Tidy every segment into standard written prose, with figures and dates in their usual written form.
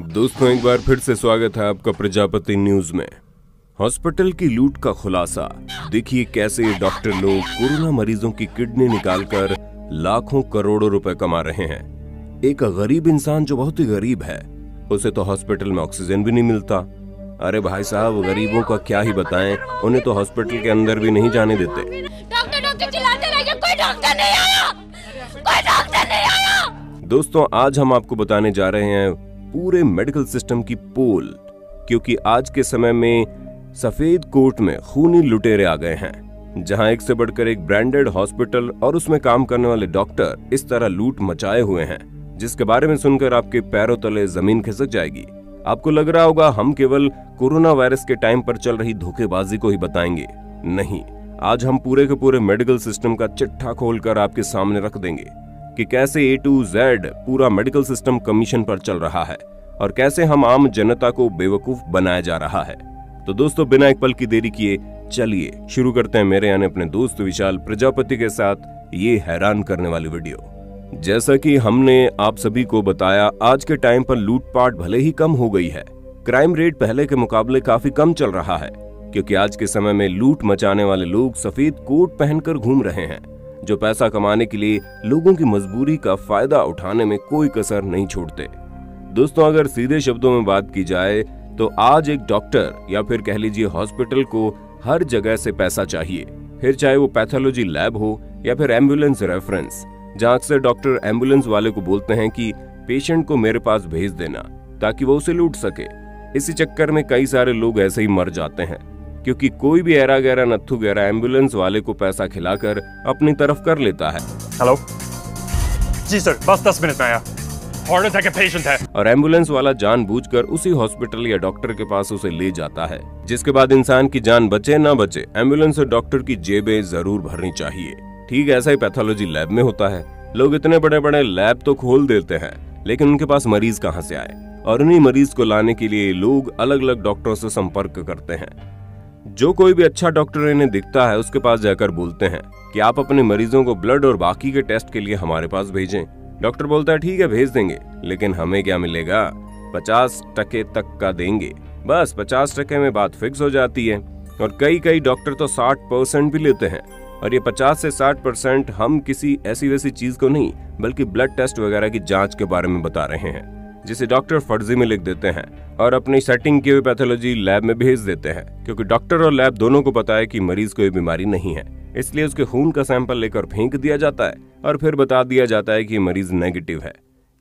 दोस्तों, एक बार फिर से स्वागत है आपका प्रजापति न्यूज में। हॉस्पिटल की लूट का खुलासा। देखिए कैसे डॉक्टर लोग कोरोना मरीजों की किडनी निकालकर लाखों करोड़ों रुपए कमा रहे हैं। एक गरीब इंसान जो बहुत ही गरीब है, उसे तो हॉस्पिटल में ऑक्सीजन भी नहीं मिलता। अरे भाई साहब, गरीबों का क्या ही बताएं, उन्हें तो हॉस्पिटल के अंदर भी नहीं जाने देते। डॉक्टर चिल्लाते रहिए, कोई डॉक्टर नहीं आया, कोई डॉक्टर नहीं आया। दोस्तों, आज हम आपको बताने जा रहे हैं पूरे मेडिकल सिस्टम की पोल, क्योंकि आज के समय में सफेद कोट में खूनी लुटेरे आ गए हैं, जहां एक से बढ़कर एक ब्रांडेड हॉस्पिटल और उसमें काम करने वाले डॉक्टर इस तरह लूट मचाए हुए हैं, जिसके बारे में सुनकर आपके पैरों तले जमीन खिसक जाएगी। आपको लग रहा होगा हम केवल कोरोना वायरस के टाइम पर चल रही धोखेबाजी को ही बताएंगे। नहीं, आज हम पूरे के पूरे मेडिकल सिस्टम का चिट्ठा खोलकर आपके सामने रख देंगे कि कैसे A to Z पूरा मेडिकल सिस्टम कमीशन पर चल रहा है और कैसे हम आम जनता को बेवकूफ बनाया जा रहा है। तो दोस्तों, बिना एक पल की देरी किए चलिए शुरू करते हैं मेरे यानी अपने दोस्त विशाल प्रजापति के साथ ये हैरान करने वाली वीडियो। जैसा कि हमने आप सभी को बताया, आज के टाइम पर लूटपाट भले ही कम हो गई है, क्राइम रेट पहले के मुकाबले काफी कम चल रहा है, क्योंकि आज के समय में लूट मचाने वाले लोग सफेद कोट पहनकर घूम रहे हैं, जो पैसा कमाने के लिए लोगों की मजबूरी का फायदा उठाने में कोई कसर नहीं छोड़ते। दोस्तों, अगर सीधे शब्दों में बात की जाए तो आज एक डॉक्टर या फिर कह लीजिए हॉस्पिटल को हर जगह से पैसा चाहिए, फिर चाहे वो पैथोलॉजी लैब हो या फिर एम्बुलेंस रेफरेंस, जहां अक्सर डॉक्टर एम्बुलेंस वाले को बोलते हैं कि पेशेंट को मेरे पास भेज देना ताकि वो उसे लूट सके। इसी चक्कर में कई सारे लोग ऐसे ही मर जाते हैं, क्योंकि कोई भी ऐरा गैरा नत्थु गैरा एम्बुलेंस वाले को पैसा खिलाकर अपनी तरफ कर लेता है। हेलो जी सर, बस 10 मिनट में आया, हार्ट अटैक का पेशेंट है। और एम्बुलेंस वाला जानबूझकर उसी हॉस्पिटल या डॉक्टर के पास उसे ले जाता है, जिसके बाद इंसान की जान बचे ना बचे, एम्बुलेंस और डॉक्टर की जेबें जरूर भरनी चाहिए। ठीक ऐसा ही पैथोलॉजी लैब में होता है। लोग इतने बड़े बड़े लैब तो खोल देते हैं, लेकिन उनके पास मरीज कहां से आए, और उन्हीं मरीज को लाने के लिए लोग अलग अलग डॉक्टरों से संपर्क करते हैं। जो कोई भी अच्छा डॉक्टर इन्हें दिखता है, उसके पास जाकर बोलते हैं कि आप अपने मरीजों को ब्लड और बाकी के टेस्ट के लिए हमारे पास भेजें। डॉक्टर बोलता है ठीक है भेज देंगे, लेकिन हमें क्या मिलेगा, 50% तक का देंगे। बस 50% में बात फिक्स हो जाती है, और कई डॉक्टर तो 60% भी लेते हैं। और ये 50 से 60% हम किसी ऐसी वैसी चीज को नहीं, बल्कि ब्लड टेस्ट वगैरह की जांच के बारे में बता रहे हैं, जिसे डॉक्टर फर्जी में लिख देते हैं और अपनी सेटिंग की हुई पैथोलॉजी लैब में भेज देते हैं, क्योंकि डॉक्टर और लैब दोनों को पता है कि मरीज को ये बीमारी नहीं है। इसलिए उसके खून का सैंपल लेकर फेंक दिया जाता है और फिर बता दिया जाता है कि मरीज नेगेटिव है,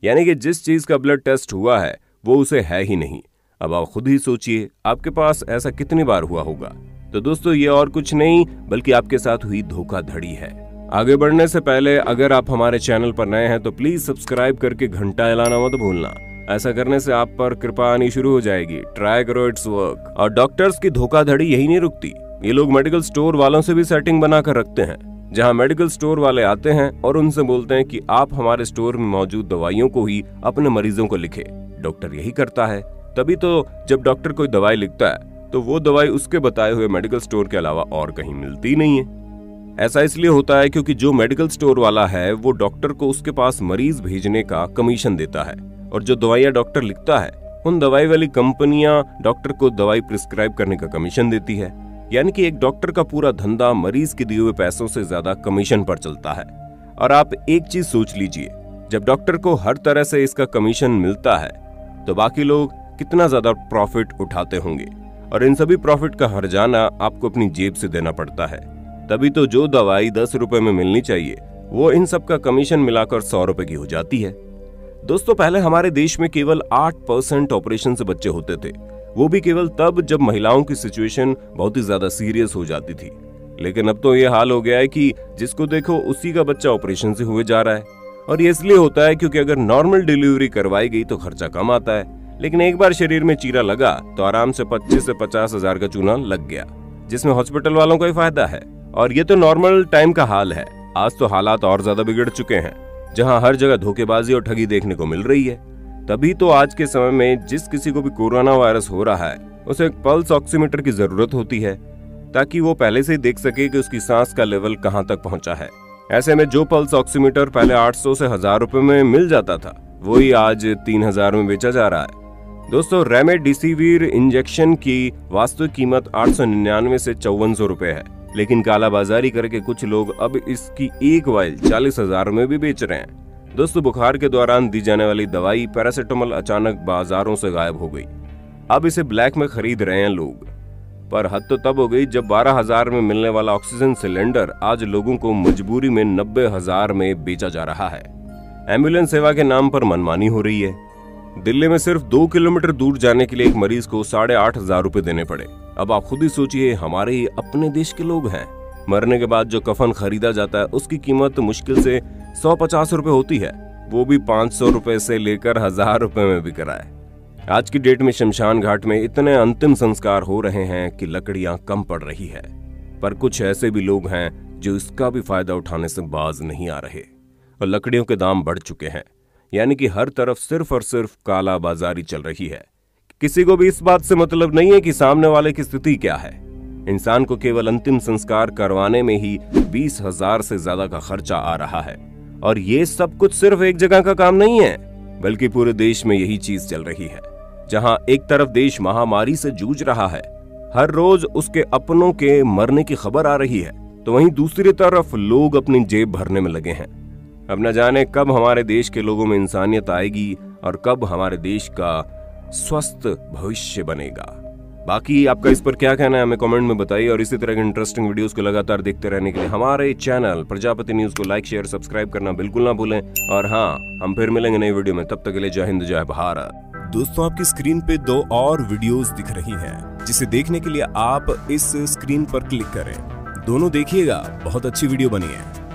यानी कि जिस चीज का ब्लड टेस्ट हुआ है वो उसे है ही नहीं। अब आप खुद ही सोचिए, आपके पास ऐसा कितनी बार हुआ होगा। तो दोस्तों, ये और कुछ नहीं बल्कि आपके साथ हुई धोखाधड़ी है। आगे बढ़ने से पहले अगर आप हमारे चैनल पर नए हैं तो प्लीज सब्सक्राइब करके घंटा हिलाना मत भूलना। ऐसा करने से आप पर कृपा आनी शुरू हो जाएगी। ट्राई करो, इट्स वर्क। और डॉक्टर्स की धोखाधड़ी यही नहीं रुकती, ये लोग मेडिकल स्टोर वालों से भी सेटिंग बनाकर रखते हैं, जहां मेडिकल स्टोर वाले आते हैं और उनसे बोलते हैं कि आप हमारे स्टोर में मौजूद दवाइयों को ही अपने मरीजों को लिखे। डॉक्टर यही करता है, तभी तो जब डॉक्टर कोई दवाई लिखता है तो वो दवाई उसके बताए हुए मेडिकल स्टोर के अलावा और कहीं मिलती नहीं है। ऐसा इसलिए होता है क्योंकि जो मेडिकल स्टोर वाला है वो डॉक्टर को उसके पास मरीज भेजने का कमीशन देता है, और जो दवाइयां डॉक्टर लिखता है उन दवाई वाली कंपनियां डॉक्टर को दवाई प्रिस्क्राइब करने का कमीशन देती है। यानी कि एक डॉक्टर का पूरा धंधा मरीज के दिए हुए पैसों से ज्यादा कमीशन पर चलता है। और आप एक चीज सोच लीजिए, जब डॉक्टर को हर तरह से इसका कमीशन मिलता है तो बाकी लोग कितना ज्यादा प्रॉफिट उठाते होंगे, और इन सभी प्रॉफिट का हर्जाना आपको अपनी जेब से देना पड़ता है। तभी तो जो दवाई 10 रुपए में मिलनी चाहिए वो इन सब का कमीशन मिलाकर 100 रुपए की हो जाती है। दोस्तों, पहले हमारे देश में केवल 8% ऑपरेशन से बच्चे होते थे, वो भी केवल तब जब महिलाओं की सिचुएशन बहुत ही ज्यादा सीरियस हो जाती थी। लेकिन अब तो ये हाल हो गया है कि जिसको देखो उसी का बच्चा ऑपरेशन से हुए जा रहा है। और ये इसलिए होता है क्योंकि अगर नॉर्मल डिलीवरी करवाई गई तो खर्चा कम आता है, लेकिन एक बार शरीर में चीरा लगा तो आराम से 25 से 50 हजार का चूना लग गया, जिसमें हॉस्पिटल वालों का ही फायदा है। और ये तो नॉर्मल टाइम का हाल है। आज तो हालात और ज्यादा बिगड़ चुके हैं, जहां हर जगह धोखेबाजी और ठगी देखने को मिल रही है। तभी तो आज के समय में जिस किसी को भी कोरोना वायरस हो रहा है उसे एक पल्स ऑक्सीमीटर की जरूरत होती है, ताकि वो पहले से ही देख सके कि उसकी सांस का लेवल कहां तक पहुंचा है। ऐसे में जो पल्स ऑक्सीमीटर पहले 800 से 1000 रुपए में मिल जाता था, वही आज 3000 में बेचा जा रहा है। दोस्तों, रेमडेसिविर इंजेक्शन की वास्तविक कीमत 899 से 5400 रुपए है, लेकिन कालाबाजारी करके कुछ लोग अब इसकी एक वाइल 40,000 में भी बेच रहे हैं। दोस्तों, बुखार के दौरान दी जाने वाली दवाई पैरासिटामोल अचानक बाजारों से गायब हो गई। अब इसे ब्लैक में खरीद रहे हैं लोग। पर हद तो तब हो गई जब 12,000 में मिलने वाला ऑक्सीजन सिलेंडर आज लोगों को मजबूरी में 90,000 में बेचा जा रहा है। एम्बुलेंस सेवा के नाम पर मनमानी हो रही है। दिल्ली में सिर्फ 2 किलोमीटर दूर जाने के लिए एक मरीज को 8,500 रुपए देने पड़े। अब आप खुद ही सोचिए, हमारे ही अपने देश के लोग हैं। मरने के बाद जो कफन खरीदा जाता है उसकी कीमत मुश्किल से 150 रुपए होती है, वो भी 500 रुपए से लेकर 1000 रुपए में बिक रहा है। आज की डेट में शमशान घाट में इतने अंतिम संस्कार हो रहे हैं कि लकड़ियां कम पड़ रही है। पर कुछ ऐसे भी लोग हैं जो इसका भी फायदा उठाने से बाज नहीं आ रहे और लकड़ियों के दाम बढ़ चुके हैं। यानी कि हर तरफ सिर्फ और सिर्फ काला बाजारी चल रही है। किसी को भी इस बात से मतलब नहीं है कि सामने वाले की स्थिति क्या है। इंसान को केवल अंतिम संस्कार करवाने में ही 20,000 से ज्यादा का खर्चा आ रहा है। और ये सब कुछ सिर्फ एक जगह का काम नहीं है, बल्कि पूरे देश में यही चीज चल रही है। जहां एक तरफ देश महामारी से जूझ रहा है, हर रोज उसके अपनों के मरने की खबर आ रही है, तो वहीं दूसरी तरफ लोग अपनी जेब भरने में लगे हैं। अब न जाने कब हमारे देश के लोगों में इंसानियत आएगी और कब हमारे देश का स्वस्थ भविष्य बनेगा। बाकी आपका इस पर क्या कहना है हमें कमेंट में बताइए, और इसी तरह के इंटरेस्टिंग वीडियोस को लगातार देखते रहने के लिए हमारे चैनल प्रजापति न्यूज को लाइक शेयर सब्सक्राइब करना बिल्कुल ना भूलें। और हाँ, हम फिर मिलेंगे नई वीडियो में, तब तक के लिए जय हिंद जय भारत। दोस्तों, आपकी स्क्रीन पे 2 और वीडियोस दिख रही हैं, जिसे देखने के लिए आप इस स्क्रीन पर क्लिक करें। दोनों देखिएगा, बहुत अच्छी वीडियो बनी है।